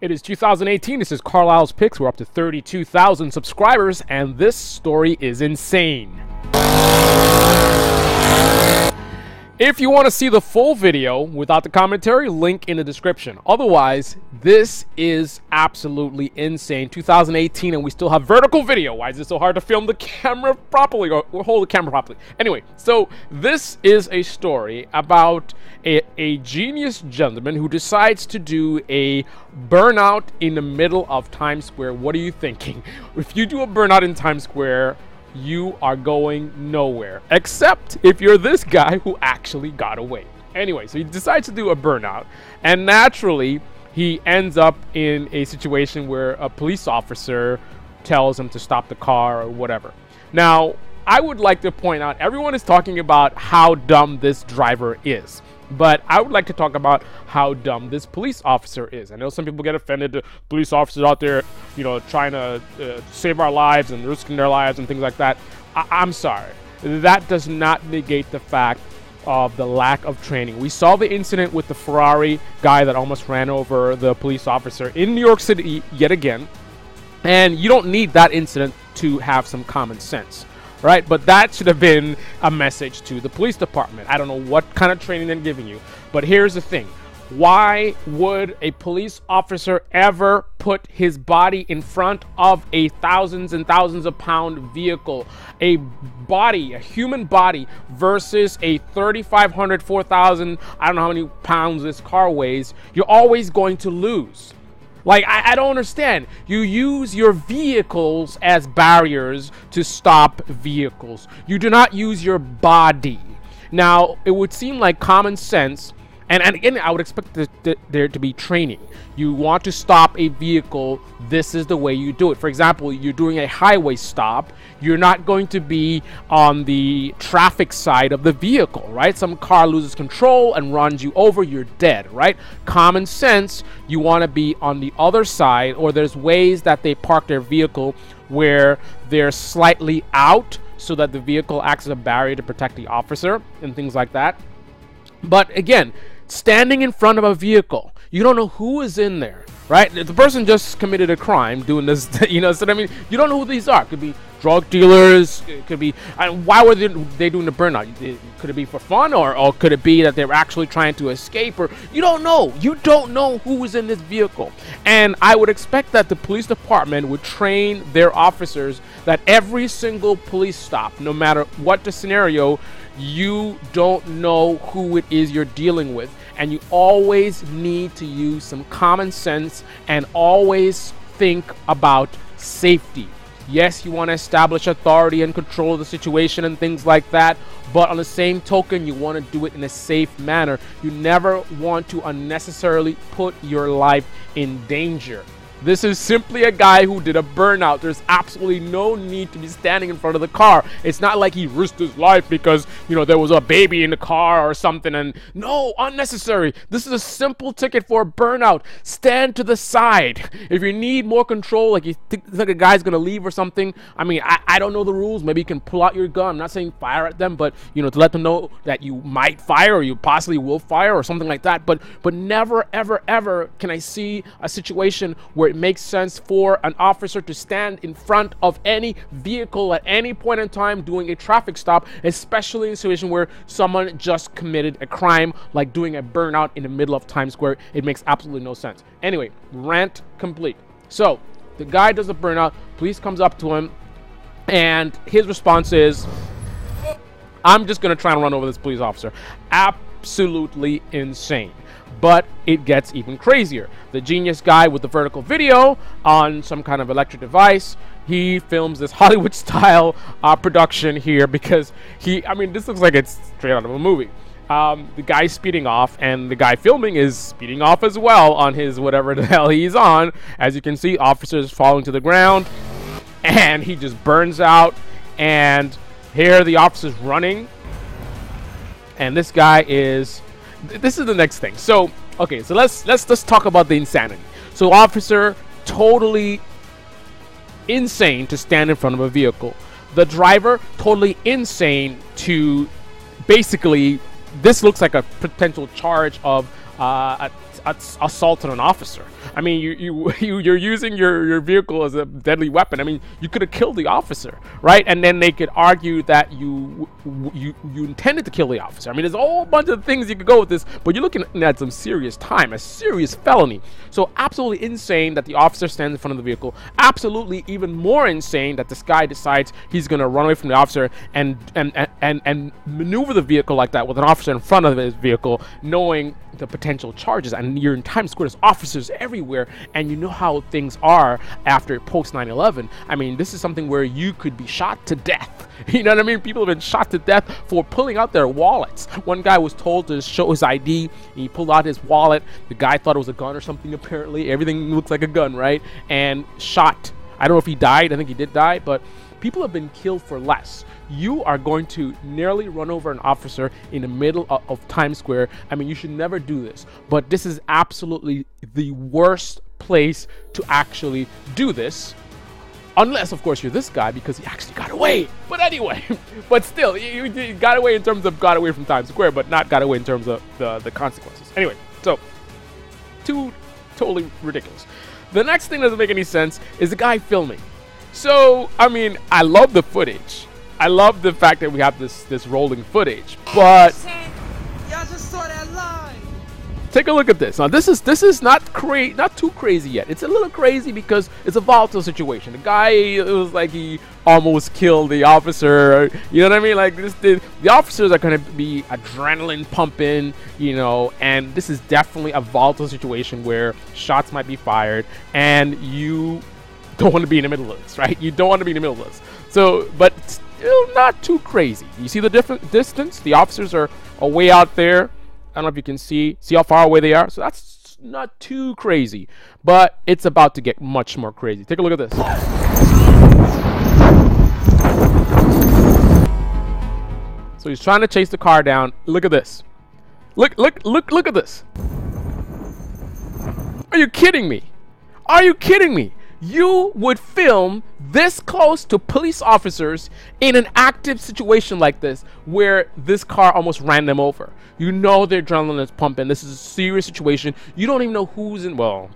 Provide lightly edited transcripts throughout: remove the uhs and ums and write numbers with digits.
It is 2018. This is Carlisle's Picks. We're up to 32,000 subscribers, and this story is insane. If you want to see the full video without the commentary, link in the description. Otherwise, this is absolutely insane. 2018 and we still have vertical video. Why is it so hard to film the camera properly or hold the camera properly? Anyway, so this is a story about a genius gentleman who decides to do a burnout in the middle of Times Square. What are you thinking? If you do a burnout in Times Square, you are going nowhere, except if you're this guy who actually got away. Anyway, so he decides to do a burnout, and naturally he ends up in a situation where a police officer tells him to stop the car or whatever. Now, I would like to point out, everyone is talking about how dumb this driver is, but I would like to talk about how dumb this police officer is. I know some people get offended to police officers out there, you know, trying to save our lives and risking their lives and things like that. I'm sorry. That does not negate the fact of the lack of training. We saw the incident with the Ferrari guy that almost ran over the police officer in New York City yet again. And you don't need that incident to have some common sense. Right, but that should have been a message to the police department. I don't know what kind of training they're giving you, but here's the thing. Why would a police officer ever put his body in front of a thousands and thousands of pound vehicle? A body, a human body versus a 3,500, 4,000, I don't know how many pounds this car weighs. You're always going to lose. Like, I don't understand. You use your vehicles as barriers to stop vehicles. You do not use your body. Now, it would seem like common sense, and again, I would expect there to be training. You want to stop a vehicle, this is the way you do it. For example, you're doing a highway stop. You're not going to be on the traffic side of the vehicle, right? Some car loses control and runs you over, you're dead, right? Common sense, you want to be on the other side, or there's ways that they park their vehicle where they're slightly out so that the vehicle acts as a barrier to protect the officer and things like that. But again, standing in front of a vehicle, you don't know who is in there, right? The person just committed a crime doing this, you know, so I mean, you don't know who these are. It could be drug dealers, it could be, why were they doing the burnout? Could it be for fun, or could it be that they're actually trying to escape? Or you don't know who is in this vehicle. And I would expect that the police department would train their officers that every single police stop, no matter what the scenario, you don't know who it is you're dealing with, and you always need to use some common sense and always think about safety. Yes, you want to establish authority and control of the situation and things like that, but on the same token, you want to do it in a safe manner. You never want to unnecessarily put your life in danger. This is simply a guy who did a burnout. There's absolutely no need to be standing in front of the car. It's not like he risked his life because, you know, there was a baby in the car or something. And no, unnecessary. This is a simple ticket for a burnout. Stand to the side. If you need more control, like you think like a guy's going to leave or something, I mean, I don't know the rules. Maybe you can pull out your gun. I'm not saying fire at them, but, you know, to let them know that you might fire or you possibly will fire or something like that. But never, ever, ever can I see a situation where it makes sense for an officer to stand in front of any vehicle at any point in time doing a traffic stop, especially in a situation where someone just committed a crime like doing a burnout in the middle of Times Square. It makes absolutely no sense. Anyway, rant complete. So the guy does a burnout, police comes up to him, and his response is, I'm just gonna try and run over this police officer. Absolutely insane. But it gets even crazier. The genius guy with the vertical video on some kind of electric device, he films this Hollywood style production here because I mean, this looks like it's straight out of a movie. The guy's speeding off, and the guy filming is speeding off as well on his whatever the hell he's on. As you can see, officers falling to the ground, and he just burns out. And here the officer's running, and this guy is... This is the next thing. So, okay, so let's talk about the insanity. So, officer, totally insane to stand in front of a vehicle. The driver, totally insane to basically, this looks like a potential charge of assaulted an officer. I mean, you're using your vehicle as a deadly weapon. I mean, you could have killed the officer, right? And then they could argue that you intended to kill the officer. I mean, there's a whole bunch of things you could go with this, but you're looking at some serious time, a serious felony. So absolutely insane that the officer stands in front of the vehicle. Absolutely even more insane that this guy decides he's gonna run away from the officer and maneuver the vehicle like that with an officer in front of his vehicle, knowing the potential charges. And you're in Times Square, there's officers everywhere, and you know how things are after post 9/11. I mean, this is something where you could be shot to death. You know what I mean? People have been shot to death for pulling out their wallets. One guy was told to show his ID, and he pulled out his wallet. The guy thought it was a gun or something, apparently. Everything looks like a gun, right? And shot. I don't know if he died. I think he did die, but people have been killed for less. You are going to nearly run over an officer in the middle of Times Square. I mean, you should never do this, but this is absolutely the worst place to actually do this. Unless, of course, you're this guy, because he actually got away. But anyway, but still, you got away in terms of got away from Times Square, but not got away in terms of the consequences. Anyway, so, totally ridiculous. The next thing that doesn't make any sense is the guy filming. So, I mean, I love the footage. I love the fact that we have this rolling footage, but y'all just saw that line. Take a look at this. Now, this is not too crazy yet. It's a little crazy because it's a volatile situation. The guy, it was like he almost killed the officer. You know what I mean? Like the officers are going to be adrenaline pumping, you know, and this is definitely a volatile situation where shots might be fired, and you don't want to be in the middle of this, right? You don't want to be in the middle of this. So, but still not too crazy. You see the different distance? The officers are way out there. I don't know if you can see how far away they are. So that's not too crazy, but it's about to get much more crazy. Take a look at this. So he's trying to chase the car down. Look at this. Look at this. Are you kidding me? Are you kidding me? You would film this close to police officers in an active situation like this, where this car almost ran them over. You know their adrenaline is pumping. This is a serious situation. You don't even know who's in, well,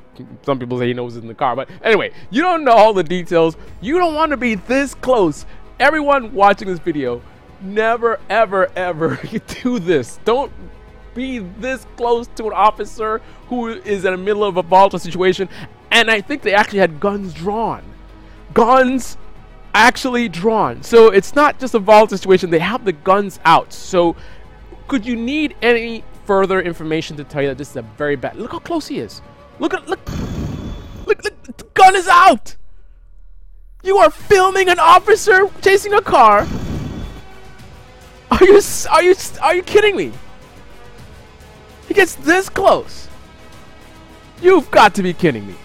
some people say he knows who's in the car, but anyway, you don't know all the details. You don't want to be this close. Everyone watching this video, never, ever, ever do this. Don't be this close to an officer who is in the middle of a volatile situation. And I think they actually had guns drawn. Guns actually drawn. So it's not just a volatile situation. They have the guns out. So could you need any further information to tell you that this is a very bad... Look how close he is. Look, the gun is out. You are filming an officer chasing a car. Are you kidding me? He gets this close. You've got to be kidding me.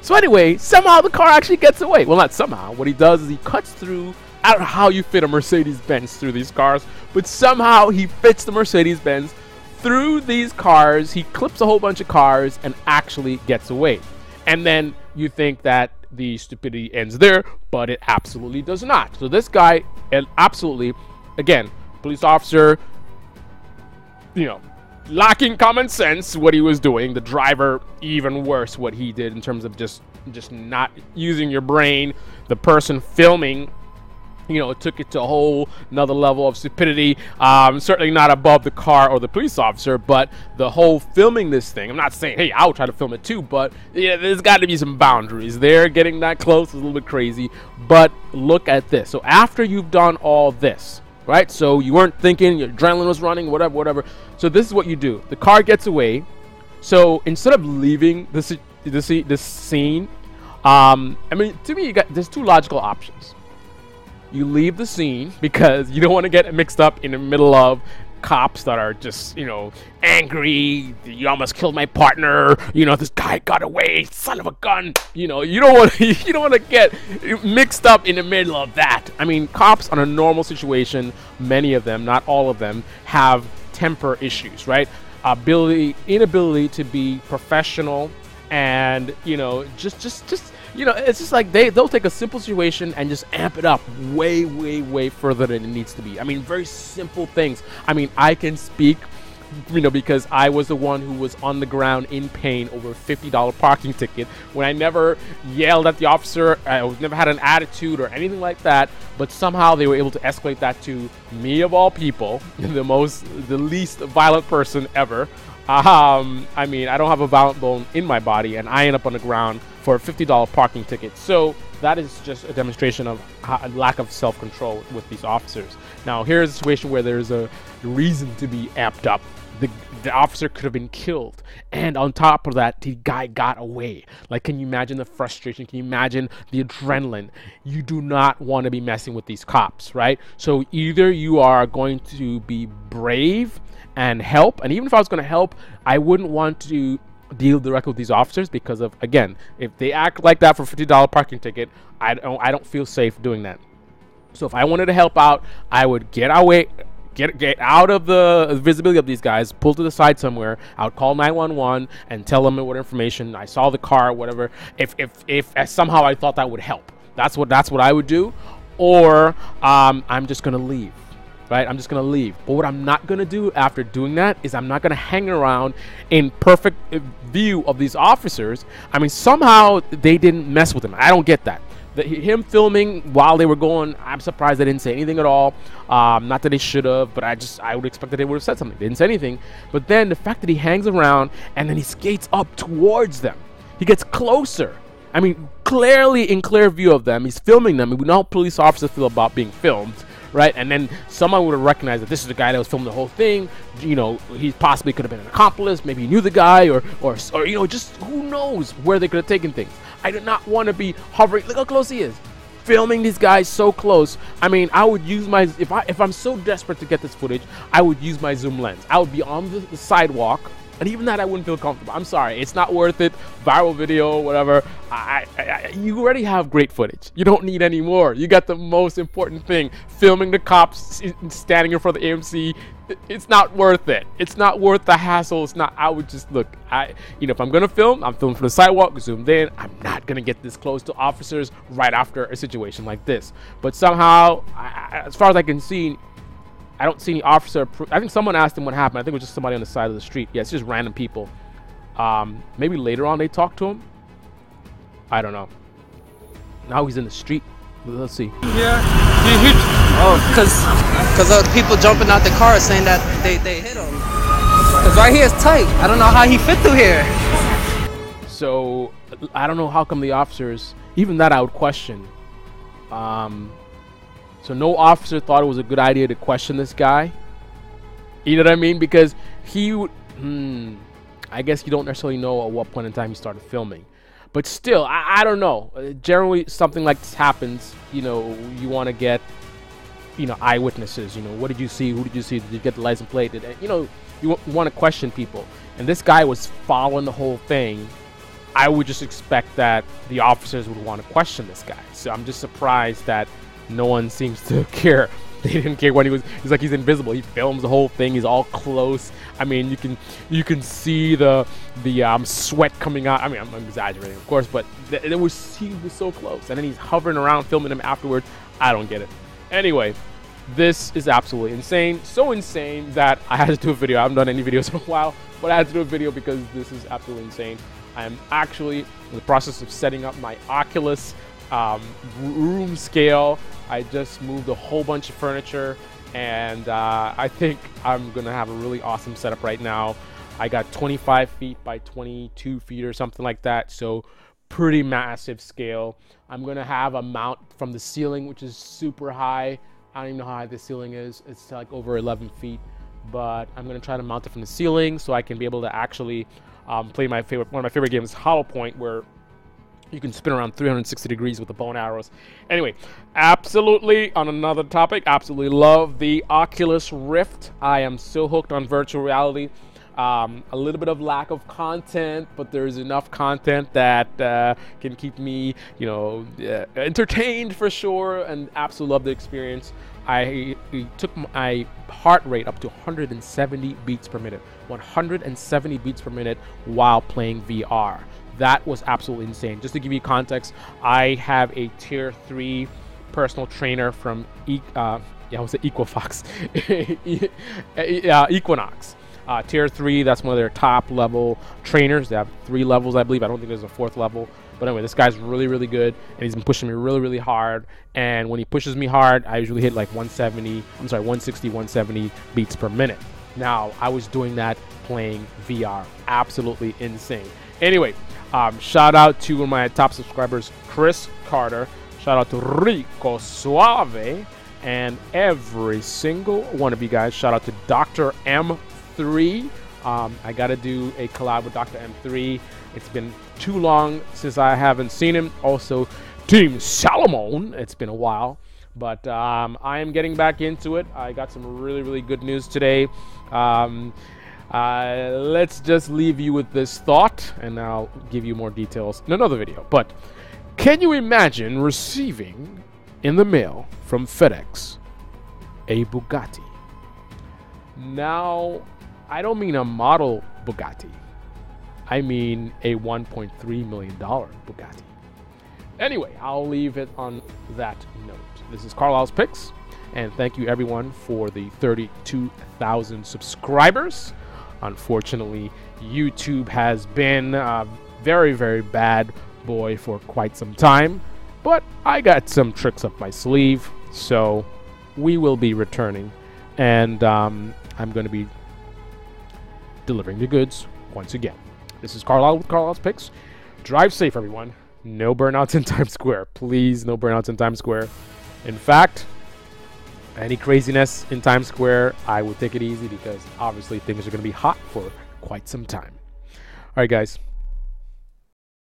So anyway, somehow the car actually gets away. Well, not somehow. What he does is he cuts through. I don't know how you fit a Mercedes Benz through these cars, but somehow he fits the Mercedes Benz through these cars. He clips a whole bunch of cars and actually gets away. And then you think that the stupidity ends there, but it absolutely does not. So this guy, absolutely, again, police officer, you know, lacking common sense what he was doing. The driver, even worse what he did in terms of just not using your brain. The person filming, you know, took it to a whole another level of stupidity. Certainly not above the car or the police officer, but the whole filming this thing, I'm not saying, hey, I'll try to film it too, but yeah, there's got to be some boundaries there. Getting that close is a little bit crazy, but look at this. So after you've done all this, right? So you weren't thinking, your adrenaline was running, whatever. So this is what you do. The car gets away. So instead of leaving this scene, I mean, to me, there's two logical options. You leave the scene because you don't want to get mixed up in the middle of cops that are just, you know, angry. You almost killed my partner. You know, this guy got away. Son of a gun. You know, you don't want to get mixed up in the middle of that. I mean, cops on a normal situation, many of them, not all of them, have temper issues, right? Inability to be professional, and you know, just you know, it's just like they'll take a simple situation and just amp it up way further than it needs to be. I mean, very simple things. I mean, I can speak you know, because I was the one who was on the ground in pain over a $50 parking ticket, when I never yelled at the officer, I never had an attitude or anything like that, but somehow they were able to escalate that to me of all people, the least violent person ever. I mean, I don't have a violent bone in my body, and I end up on the ground for a $50 parking ticket. So that is just a demonstration of a lack of self-control with these officers. Now, here's a situation where there's a reason to be amped up. The officer could have been killed, and on top of that, the guy got away. Like, can you imagine the frustration? Can you imagine the adrenaline? You do not want to be messing with these cops, right? So either you are going to be brave and help, and even if I was going to help, I wouldn't want to deal directly with these officers, because of, again, if they act like that for a $50 parking ticket, I don't feel safe doing that. So if I wanted to help out, I would get away, get out of the visibility of these guys, pull to the side somewhere. I would call 911 and tell them what information I saw, the car, whatever. If somehow I thought that would help, that's what I would do. Or I'm just gonna leave. Right, I'm just gonna leave. But what I'm not gonna do after doing that is I'm not gonna hang around in perfect view of these officers. I mean, somehow they didn't mess with him. I don't get that. Him filming while they were going, I'm surprised they didn't say anything at all. Not that they should have, but I would expect that they would have said something. They didn't say anything. But then the fact that he hangs around and then he skates up towards them, he gets closer. I mean, clearly in clear view of them, he's filming them. We know how police officers feel about being filmed. Right, and then someone would have recognized that this is the guy that was filming the whole thing. You know, he possibly could have been an accomplice. Maybe he knew the guy, or you know, just who knows where they could have taken things. I do not want to be hovering. Look how close he is, filming these guys so close. I mean, I would use my if I'm so desperate to get this footage, I would use my zoom lens. I would be on the sidewalk. And even that, I wouldn't feel comfortable. I'm sorry, it's not worth it. Viral video, whatever. You already have great footage. You don't need any more. You got the most important thing: filming the cops standing in front of the AMC. It's not worth it. It's not worth the hassle. It's not. I would just look. You know, if I'm gonna film, I'm filming from the sidewalk, zoomed in. I'm not gonna get this close to officers right after a situation like this. But somehow, as far as I can see, I don't see any officer. I think someone asked him what happened. I think it was just somebody on the side of the street. Yeah, it's just random people. Maybe later on they talked to him. I don't know. Now he's in the street. Let's see. Yeah. Oh, because of people jumping out the car saying that they hit him. Because right here is tight. I don't know how he fit through here. So I don't know how come the officers, even that I would question. So no officer thought it was a good idea to question this guy. You know what I mean? Because he would, I guess you don't necessarily know at what point in time he started filming. But still, I don't know. Generally, something like this happens. You know, you want to get, you know, eyewitnesses. You know, what did you see? Who did you see? Did you get the license plate? You know, you want to question people. And this guy was following the whole thing. I would just expect that the officers would want to question this guy. So I'm just surprised that no one seems to care. They didn't care when he's like, he's invisible. He films the whole thing. He's all close. I mean, you can see the sweat coming out. I mean, I'm exaggerating, of course, but he was so close. And then he's hovering around filming him afterwards. I don't get it. Anyway, this is absolutely insane. So insane that I had to do a video. I haven't done any videos in a while, but I had to do a video because this is absolutely insane. I am actually in the process of setting up my Oculus room scale. I just moved a whole bunch of furniture, and I think I'm gonna have a really awesome setup right now. I got 25 feet by 22 feet or something like that, so pretty massive scale. I'm gonna have a mount from the ceiling, which is super high. I don't even know how high the ceiling is. It's like over 11 feet, but I'm gonna try to mount it from the ceiling so I can be able to actually play one of my favorite games, Hollow Point, where you can spin around 360 degrees with the bow and arrows. Anyway, absolutely, on another topic, absolutely love the Oculus Rift. I am so hooked on virtual reality. A little bit of lack of content, but there's enough content that can keep me, you know, entertained for sure, and absolutely love the experience. I took my heart rate up to 170 beats per minute. 170 beats per minute while playing VR. That was absolutely insane. Just to give you context, I have a tier 3 personal trainer from Equinox. Tier 3, that's one of their top level trainers. They have 3 levels, I believe. I don't think there's a 4th level. But anyway, this guy's really, really good, and he's been pushing me really, really hard. And when he pushes me hard, I usually hit like 160, 170 beats per minute. Now, I was doing that playing VR. Absolutely insane. Anyway, shout out to one of my top subscribers, Chris Carter. Shout out to Rico Suave and every single one of you guys. Shout out to Dr. M3. I got to do a collab with Dr. M3. It's been too long since I haven't seen him. Also, Team Salomon. It's been a while. But I am getting back into it. I got some really, really good news today. Let's just leave you with this thought, and I'll give you more details in another video. But can you imagine receiving in the mail from FedEx a Bugatti? Now, I don't mean a model Bugatti. I mean a $1.3 million Bugatti. Anyway, I'll leave it on that note. This is Carlisle's Picks, and thank you everyone for the 32,000 subscribers. Unfortunately, YouTube has been a very, very bad boy for quite some time, but I got some tricks up my sleeve, so we will be returning, and I'm going to be delivering the goods once again. This is Carlisle with Carlisle's Picks. Drive safe, everyone. No burnouts in Times Square. Please, no burnouts in Times Square. In fact, any craziness in Times Square, I would take it easy because obviously things are going to be hot for quite some time. All right, guys.